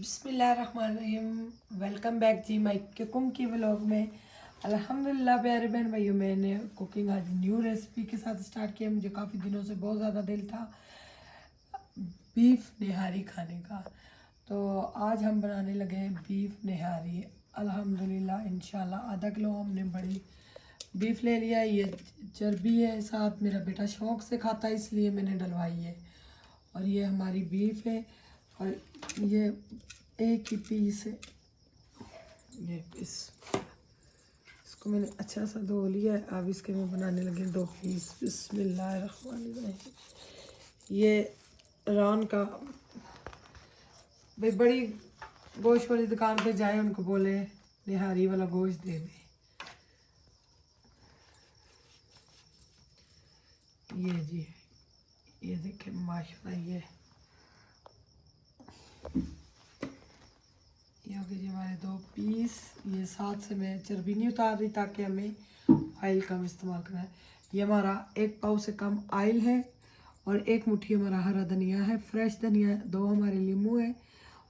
बिस्मिल्लाहिर्रहमानिर्रहीम। Welcome back जी my cooking की व्लॉग में। अल्हम्दुलिल्लाह प्यारे बहन भाइयों, मैंने कुकिंग आज न्यू रेसिपी के साथ स्टार्ट किया। मुझे काफ़ी दिनों से बहुत ज़्यादा दिल था बीफ निहारी खाने का, तो आज हम बनाने लगे हैं बीफ निहारी। अल्हम्दुलिल्लाह इंशाल्लाह आधा किलो हमने बड़ी बीफ ले लिया। ये चर्बी है, साथ मेरा बेटा शौक़ से खाता है इसलिए मैंने डलवाई है। और ये हमारी बीफ है और ये एक ही पीस है। ये पीस इसको मैंने अच्छा सा धो लिया है। अब इसके मैं बनाने लगे 2 पीस। बिस्मिल्लाहिर्रहमानिर्रहीम। ये रान का भाई बड़ी गोश्त वाली दुकान पे जाए, उनको बोले निहारी वाला गोश्त दे दे। ये जी, ये देखें माशाल्लाह, ये हो गए जी हमारे 2 पीस। ये साथ से मैं चर्बी नहीं उतार रही ताकि हमें ऑयल कम इस्तेमाल करना है। ये हमारा 1 पाव से कम ऑयल है और 1 मुट्ठी हमारा हरा धनिया है, फ्रेश धनिया, 2 हमारे नींबू है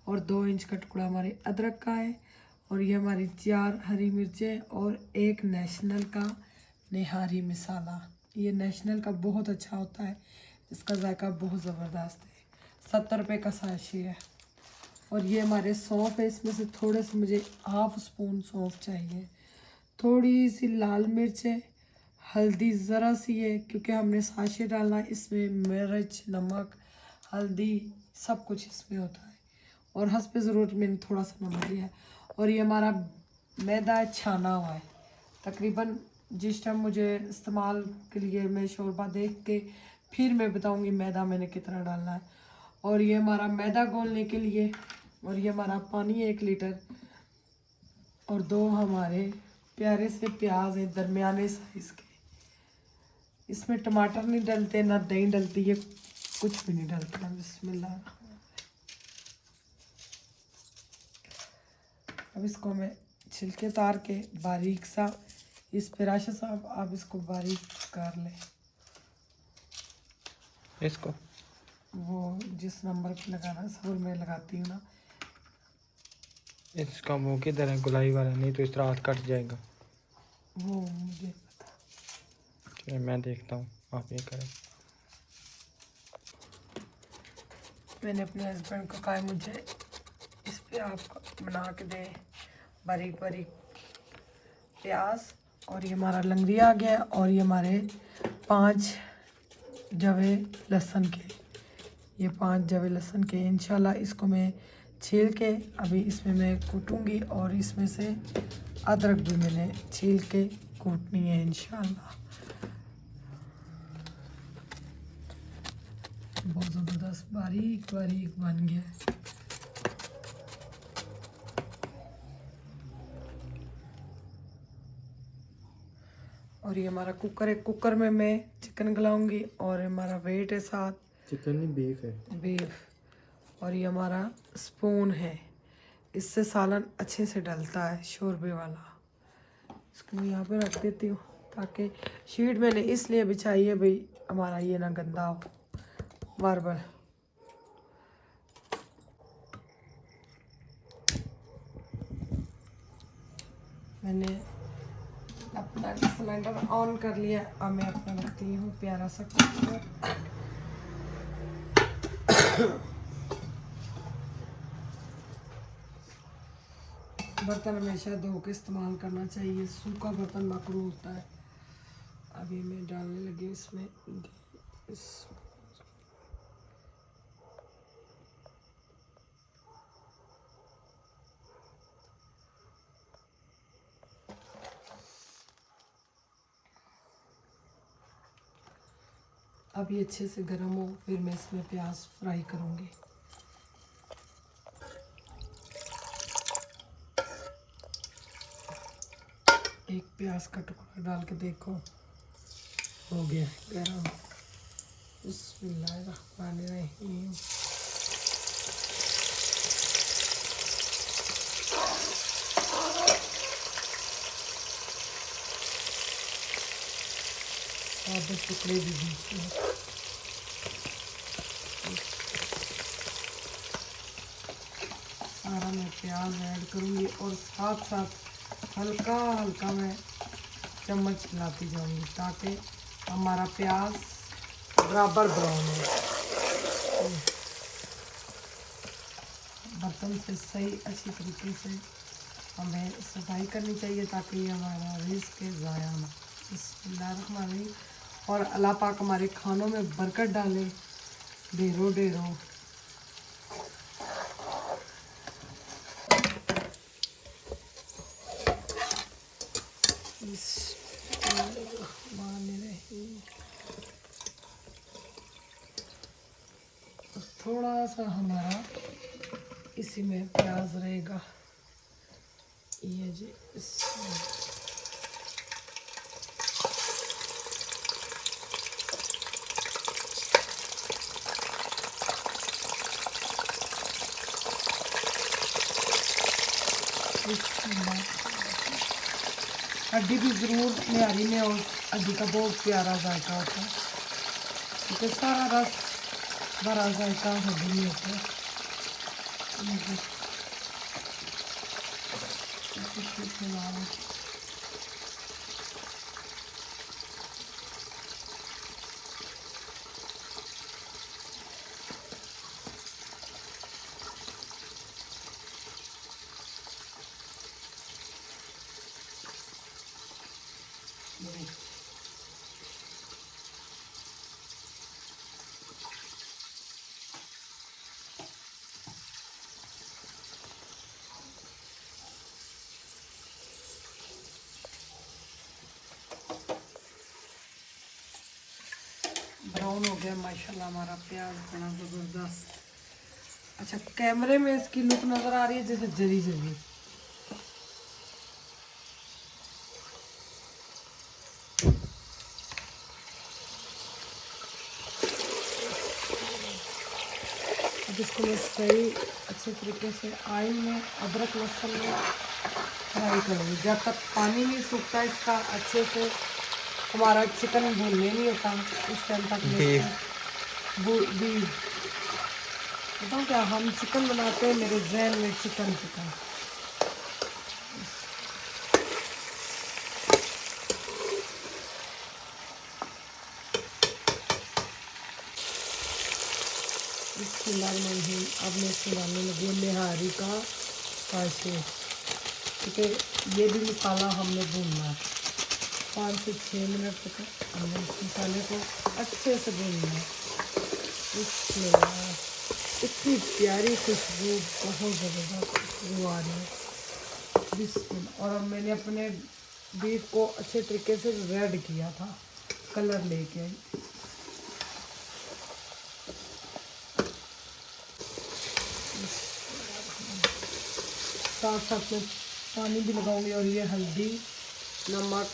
और 2 इंच का टुकड़ा हमारे अदरक का है। और ये हमारी 4 हरी मिर्चें और 1 नेशनल का निहारी मसाला। ये नेशनल का बहुत अच्छा होता है, इसका जायका बहुत ज़बरदस्त है। 70 रुपये का साशे है। और ये हमारे सौंफ है, इसमें से थोड़े से मुझे हाफ स्पून सौंफ चाहिए। थोड़ी सी लाल मिर्च है, हल्दी ज़रा सी है क्योंकि हमने साशे डालना है इसमें, मिर्च, नमक, हल्दी सब कुछ इसमें होता है। और हस्ब ज़रूरत मैंने थोड़ा सा नमक लिया है। और ये हमारा मैदा छाना हुआ है। तकरीबन जिस टाइम मुझे इस्तेमाल के लिए मैं शोरबा देख के फिर मैं बताऊंगी मैदा मैंने कितना डालना है। और ये हमारा मैदा घोलने के लिए। और ये हमारा पानी 1 लीटर और 2 हमारे प्यारे से प्याज है दरमियाने साइज़ के। इसमें टमाटर नहीं डलते, ना दही डलती है, कुछ भी नहीं डलता। बिस्मिल्लाह। अब इसको मैं छिलके उतार के बारीक सा, इस पे राशा साहब आप इसको बारीक कर लें। इसको वो जिस नंबर पे लगाना सब मैं लगाती हूँ ना। इसका मुंह किधर है? गुलाई वाला, नहीं तो इस तरह हाथ कट जाएगा। वो मुझे पता। चलिए मैं देखता हूँ, आप ये करें। मैंने अपने हस्बैंड को कहा मुझे इस पे आप बना के दे बारीक बारीक प्याज। और ये हमारा लंगड़ी आ गया और ये हमारे 5 जवे लहसुन के, ये 5 जवे लहसुन के। इंशाल्लाह इसको मैं छील के अभी इसमें मैं कूटूंगी और इसमें से अदरक भी मैंने छील के कूटनी है इंशाल्लाह। बहुत ज़बरदस्त बारीक बारीक बन गया है। और ये हमारा कुकर है, कुकर में मैं चिकन गलाऊंगी। और हमारा वेट है साथ, चिकन नहीं बीफ है, बीफ। और ये हमारा स्पून है, इससे सालन अच्छे से डलता है शोरबे वाला। इसको मैं यहाँ पे रख देती हूँ ताकि शीट मैंने इसलिए बिछाई है भाई हमारा ये ना गंदा हो बार बार। मैंने अपना सिलेंडर ऑन कर लिया। अब मैं अपना रखती हूँ प्यारा सा कुकर। बर्तन हमेशा धो के इस्तेमाल करना चाहिए, सूखा बर्तन मकरूह होता है। अभी मैं डालने लगी इसमें अब ये अच्छे से गर्म हो, फिर मैं इसमें प्याज फ्राई करूँगी। एक प्याज का टुकड़ा डाल के देखो, हो गया गरम। बिस्मिल्लाहिर्रहमानिर्रहीम। साबुत टुकड़े भी बीच में। सारा मैं प्याज ऐड करूँगी और साथ साथ हल्का हल्का मैं चम्मच हिलाती जाऊँगी ताकि हमारा प्याज बराबर ब्राउन हो। बर्तन से सही अच्छी तरीके से हमें सफाई करनी चाहिए ताकि ये हमारा रिस्क ज़ाया ना। बिस्मिल्लाहिर्रहमानिर्रहीम। और अल्लाह पाक हमारे खानों में बरकत डाले ढेरों ढेरों। थोड़ा सा हमारा इसी में प्याज रहेगा। ये जी हड्डी भी ज़रूर न्यारी में और हड्डी का बहुत प्यारा जायका होता है क्योंकि सारा रस भरा जायका हड्डी में होता है। ब्राउन हो गया माशाल्लाह हमारा प्याज बड़ा ज़बरदस्त। अच्छा कैमरे में इसकी लुक नज़र आ रही है जैसे जरी जरी। अब इसको मैं सही अच्छे तरीके से ऑयल में अदरक लहसुन में फ्राई करूँगी जब तक पानी नहीं सूखता इसका अच्छे से। हमारा चिकन भूनने नहीं होता उस टाइम तक बीफ बताऊँ क्या हम चिकन बनाते हैं मेरे जहन में चिकन चिकन। अब मैं इसको डालने लगी हूँ निहारी का स्पाइसी क्योंकि ये भी मसाला हमने भूनना है 5 से 6 मिनट तक हमने इस मसाले को अच्छे से भूनना है। इसमें इतनी प्यारी खुशबू बहुत ज़बरदस्त खुशबू आ रही है बिस्मिल्लाह। और अब मैंने अपने बीफ को अच्छे तरीके से रेड किया था कलर लेके आई। साथ साथ में पानी भी लगाऊंगी और ये हल्दी नमक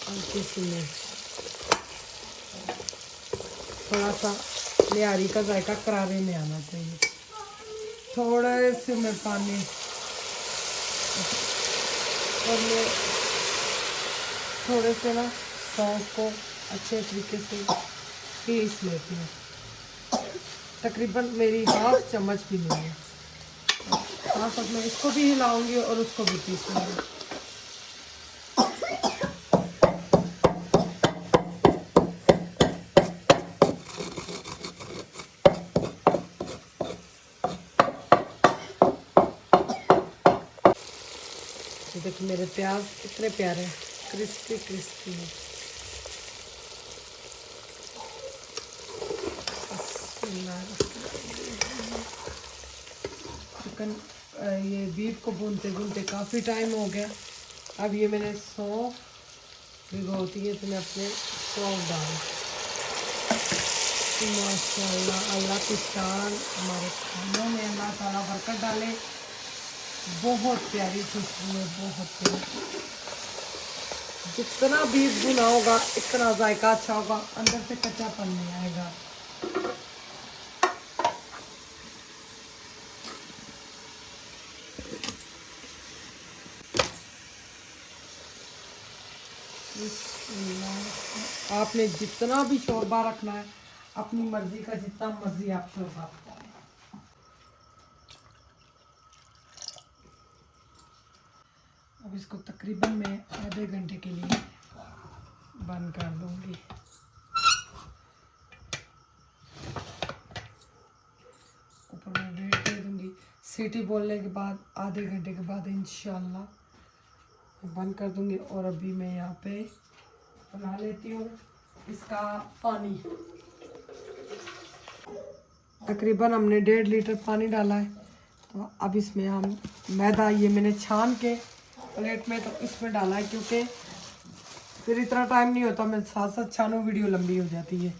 हल्की सी मिर्च थोड़ा सा निहारी का जायका करारे में आना चाहिए। थोड़े से मैं पानी और मैं थोड़े से ना सौंफ को अच्छे तरीके से पीस लेती हूँ। तकरीबन मेरी हाफ चम्मच भी नहीं है। साथ साथ मैं इसको भी हिलाऊंगी और उसको भी पीसूंगी। देखिए मेरे प्याज इतने प्यारे क्रिस्पी क्रिस्पी हैं। चिकन ये बीफ को भूनते भूनते काफ़ी टाइम हो गया। अब ये मैंने सौंफ भिगोती है तो मैं अपने सौंफ डाल माशाल्लाह अल्लाह की शान हमारे खानों में अल्लाह ताला बरकत डाले। बहुत प्यारी खुशबू है बहुत प्यारी। जितना बीफ भुना होगा इतना जायका अच्छा होगा अंदर से कच्चापन नहीं आएगा। आपने जितना भी शोरबा रखना है अपनी मर्जी का जितना मर्जी आप शोरबा। इसको तकरीबन मैं आधे घंटे के लिए बंद कर दूंगी। ऊपर मैं वेट दे दूंगी। सीटी बोलने के बाद आधे घंटे के बाद इंशाल्लाह बंद कर दूंगी। और अभी मैं यहाँ पे बना लेती हूँ इसका पानी। तकरीबन हमने 1.5 लीटर पानी डाला है। तो अब इसमें हम मैदा, ये मैंने छान के प्लेट में तो इसमें डाला है, क्योंकि फिर इतना टाइम नहीं होता, मैं साथ साथ छानूँ, वीडियो लंबी हो जाती है।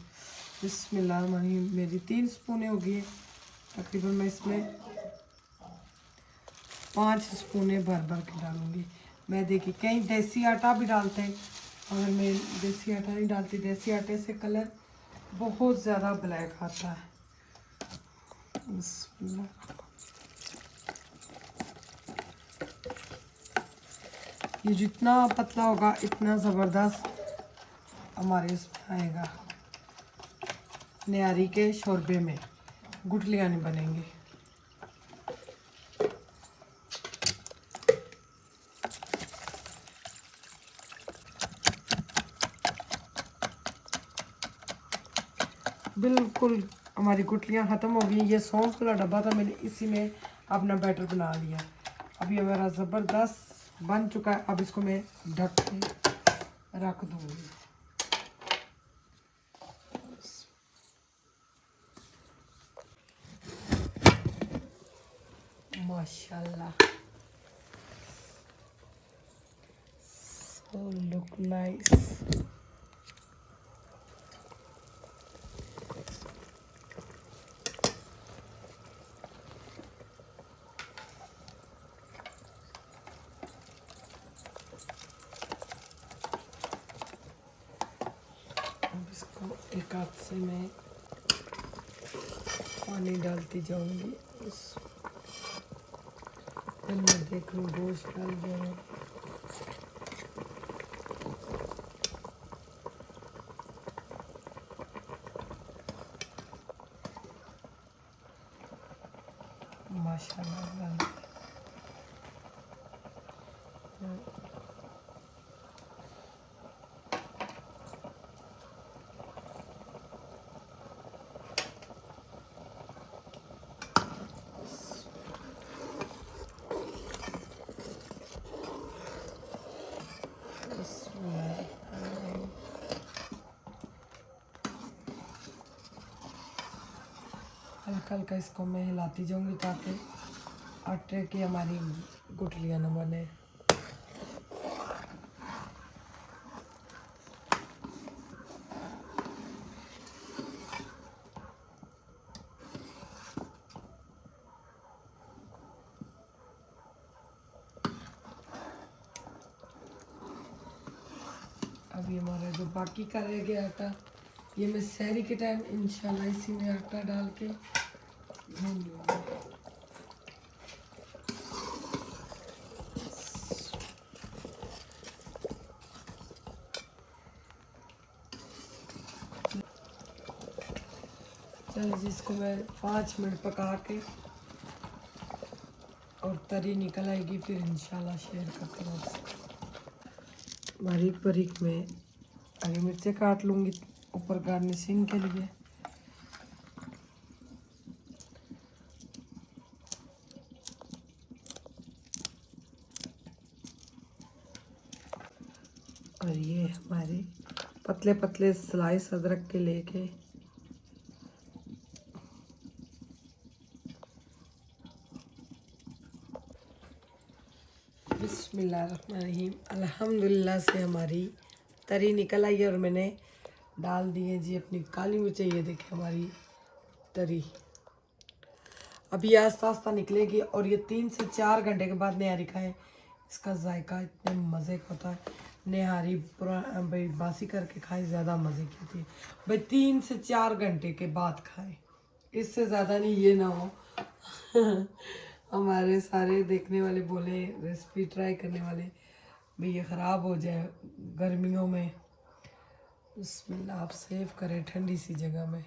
बिस्मिल्लाहिर्रहमानिर्रहीम। मेरी 3 स्पूनें होगी तकरीबन। मैं इसमें 5 स्पूनें भर भर के डालूँगी मैदे की। कहीं देसी आटा भी डालते हैं, और मैं देसी आटा नहीं डालती। देसी आटे से कलर बहुत ज़्यादा ब्लैक आता है। बिस्मिल्लाह। ये जितना पतला होगा इतना ज़बरदस्त हमारे इसमें आएगा। निहारी के शोरबे में गुठलियाँ नहीं बनेंगी। बिल्कुल हमारी गुठलियाँ ख़त्म हो गई। ये सौंफ वाला डब्बा था, मैंने इसी में अपना बैटर बना लिया। अभी हमारा ज़बरदस्त बन चुका है। अब इसको मैं ढक के रख दूँगी। माशाल्लाह, so look nice। अब इसको एक हाथ से मैं पानी डालती जाऊंगी। मैं देख लूँ गोश्त डाल दिया। माशाल्लाह। हल्का हल्का इसको मैं हिलाती जाऊंगी ताकि आटे की हमारी गुठलियाँ न बने। अभी हमारा जो बाकी का रह गया आटा, ये मैं सहरी के टाइम इंशाल्लाह इसी में आटा डाल के भून लूँगी। चलो जिसको मैं 5 मिनट पका के और तरी निकल आएगी, फिर इंशाल्लाह शेयर करते हैं आपसे। बारीक बारीक में हरी मिर्चें काट लूँगी ऊपर गार्निशिंग के लिए। और ये हमारे पतले पतले स्लाइस अदरक के लेके बिस्मिल्लाहिर्रहमानिर्रहीम। अल्हम्दुलिल्लाह से हमारी तरी निकल आई है और मैंने डाल दी है जी अपनी काली मिर्च। ये देखिए हमारी तरी अभी आस्ता आस्ता निकलेगी, और ये 3 से 4 घंटे के बाद निहारी खाएं। इसका जायका इतने मज़े का होता है। निहारी भाई बासी करके खाएं, ज़्यादा मज़े की होती है भाई। 3 से 4 घंटे के बाद खाएं, इससे ज़्यादा नहीं। ये ना हो हमारे सारे देखने वाले बोले, रेसिपी ट्राई करने वाले भाई ये ख़राब हो जाए गर्मियों में। बिस्मिल्लाह, आप सेव करें ठंडी सी जगह में।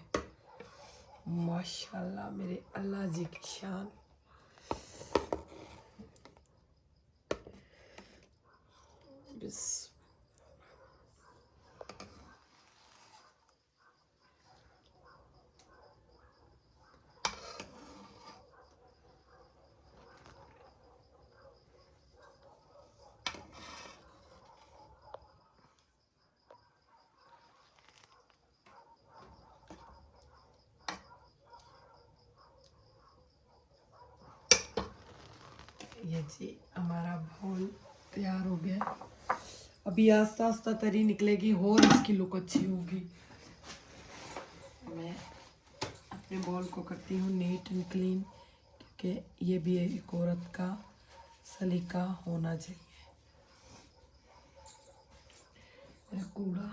माशाल्लाह मेरे अल्लाह जी की शान। बिस ये जी हमारा बाउल तैयार हो गया है। अभी आस्ता आस्ता तरी निकलेगी और इसकी लुक अच्छी होगी। मैं अपने बाउल को करती हूँ नीट एंड क्लीन, क्योंकि ये भी एक औरत का सलीका होना चाहिए। मेरा कूड़ा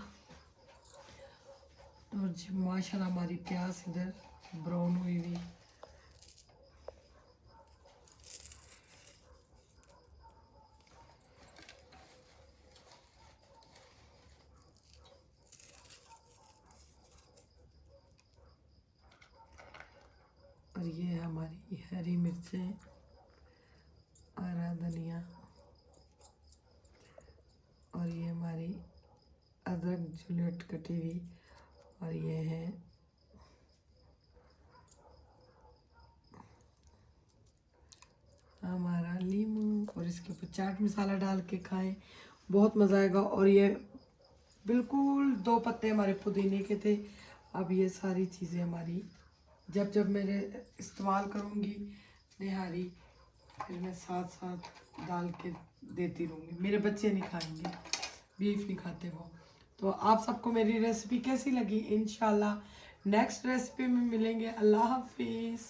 और जी माशाल्लाह हमारी प्याज इधर ब्राउन हुई हुई। और ये हमारी हरी मिर्चें, हरा धनिया, और ये हमारी अदरक जूलियट कटी हुई, और ये है हमारा लीमू। और इसके ऊपर चाट मसाला डाल के खाएं, बहुत मज़ा आएगा। और ये बिल्कुल 2 पत्ते हमारे पुदीने के थे। अब ये सारी चीज़ें हमारी जब जब मेरे इस्तेमाल करूँगी निहारी, फिर मैं साथ साथ डाल के देती रहूँगी। मेरे बच्चे नहीं खाएंगे, बीफ नहीं खाते वो। तो आप सबको मेरी रेसिपी कैसी लगी? इंशाल्लाह नेक्स्ट रेसिपी में मिलेंगे। अल्लाह हाफिज़।